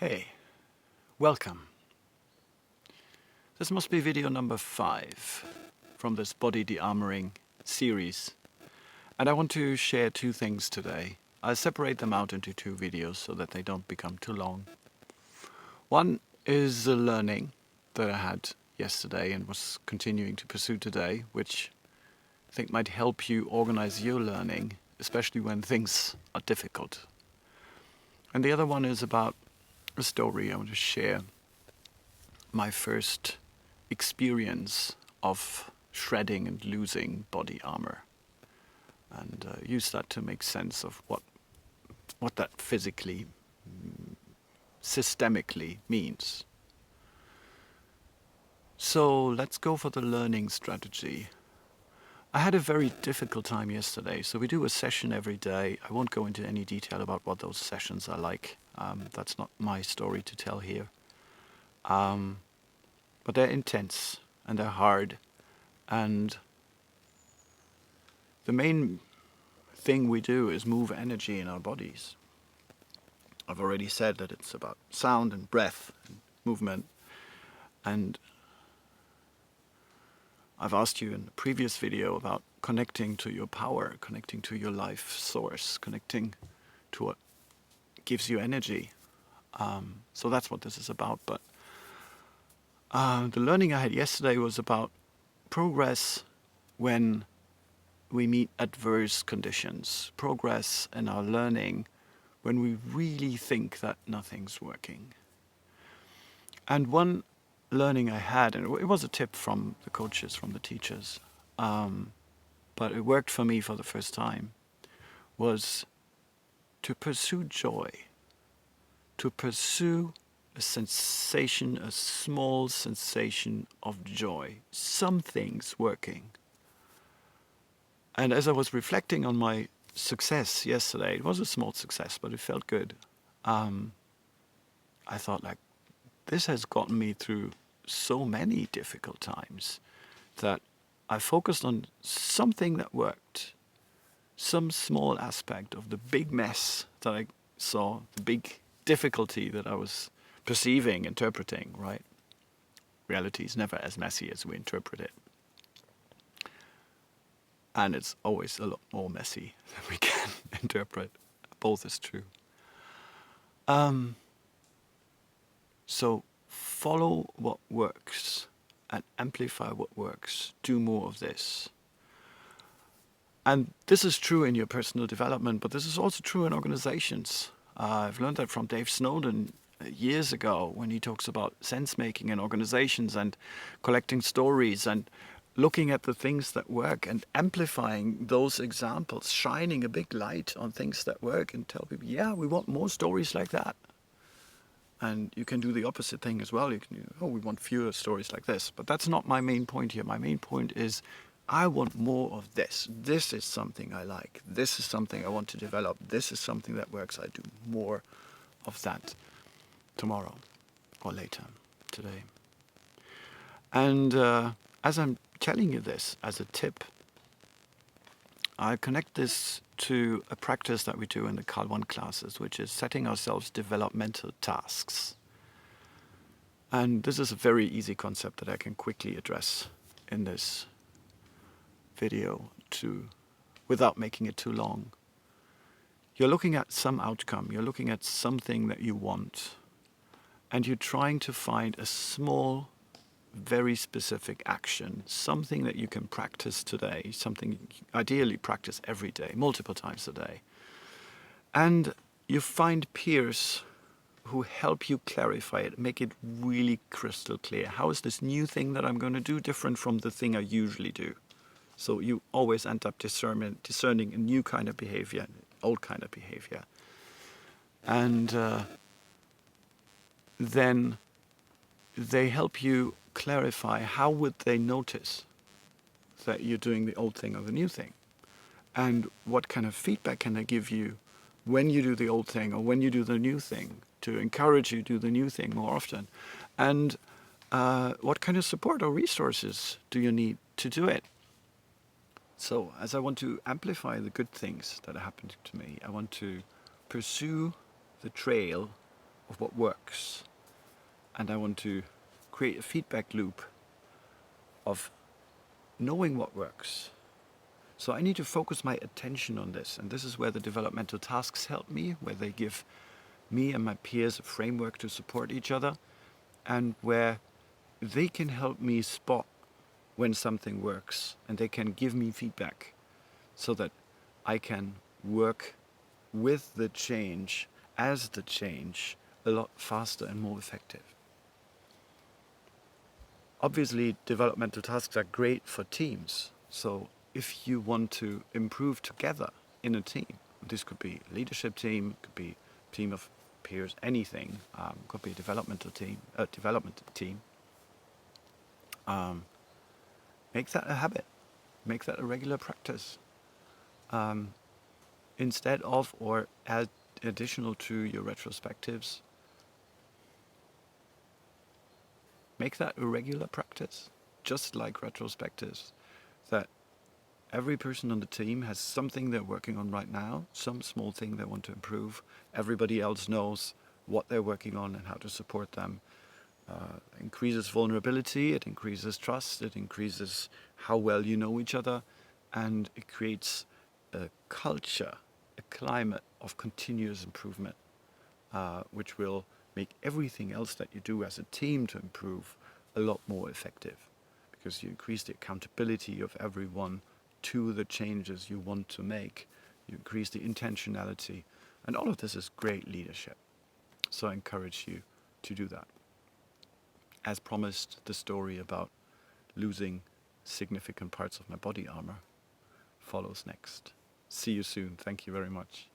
Hey, welcome. This must be video number 5 from this body de-armoring series. And I want to share two things today. I'll separate them out into 2 videos so that they don't become too long. One is the learning that I had yesterday and was continuing to pursue today, which I think might help you organize your learning, especially when things are difficult. And the other one is about a story. I want to share my first experience of shredding and losing body armor, and use that to make sense of what that physically, systemically means. So let's go for the learning strategy. I had a very difficult time yesterday, so we do a session every day. I won't go into any detail about what those sessions are like. That's not my story to tell here. But they're intense and they're hard. And the main thing we do is move energy in our bodies. I've already said that it's about sound and breath and movement. And I've asked you in the previous video about connecting to your power, connecting to your life source, connecting to what gives you energy. So that's what this is about. But the learning I had yesterday was about progress when we meet adverse conditions, progress in our learning when we really think that nothing's working. And one learning I had, and it was a tip from the coaches, from the teachers, but it worked for me for the first time, was to pursue joy, to pursue a sensation, a small sensation of joy. Something's working. And as I was reflecting on my success yesterday, it was a small success, but it felt good. I thought, like, this has gotten me through so many difficult times that I focused on something that worked, some small aspect of the big mess that I saw, the big difficulty that I was perceiving, interpreting, right? Reality is never as messy as we interpret it. And it's always a lot more messy than we can interpret. Both is true. So follow what works and amplify what works. Do more of this. And this is true in your personal development, but this is also true in organizations. I've learned that from Dave Snowden years ago when he talks about sense making in organizations and collecting stories and looking at the things that work and amplifying those examples, shining a big light on things that work and tell people, yeah, we want more stories like that. And you can do the opposite thing as well. You can, we want fewer stories like this. But that's not my main point here. My main point is I want more of this. This is something I like. This is something I want to develop. This is something that works. I do more of that tomorrow or later today. And as I'm telling you this as a tip, I connect this to a practice that we do in the Cal 1 classes, which is setting ourselves developmental tasks. And this is a very easy concept that I can quickly address in this video without making it too long. You're looking at some outcome, you're looking at something that you want, and you're trying to find a small, very specific action, something that you can practice today, something ideally practice every day, multiple times a day. And you find peers who help you clarify it, make it really crystal clear. How is this new thing that I'm going to do different from the thing I usually do? So you always end up discerning a new kind of behavior, an old kind of behavior. And then they help you clarify how would they notice that you're doing the old thing or the new thing, and what kind of feedback can they give you when you do the old thing or when you do the new thing to encourage you to do the new thing more often, and what kind of support or resources do you need to do it. So as I want to amplify the good things that happened to me, I want to pursue the trail of what works. And I want to create a feedback loop of knowing what works. So I need to focus my attention on this. And this is where the developmental tasks help me, where they give me and my peers a framework to support each other, and where they can help me spot when something works, and they can give me feedback so that I can work with the change, as the change, a lot faster and more effective. Obviously, developmental tasks are great for teams. So if you want to improve together in a team, this could be a leadership team, could be a team of peers, anything, could be a development team. Make that a habit, make that a regular practice. Instead of or add additional to your retrospectives, make that a regular practice, just like retrospectives, that every person on the team has something they're working on right now, some small thing they want to improve. Everybody else knows what they're working on and how to support them. Increases vulnerability, it increases trust, it increases how well you know each other, and it creates a culture, a climate of continuous improvement, which will make everything else that you do as a team to improve a lot more effective, because you increase the accountability of everyone to the changes you want to make. You increase the intentionality, and all of this is great leadership. So I encourage you to do that. As promised, the story about losing significant parts of my body armor follows next. See you soon. Thank you very much.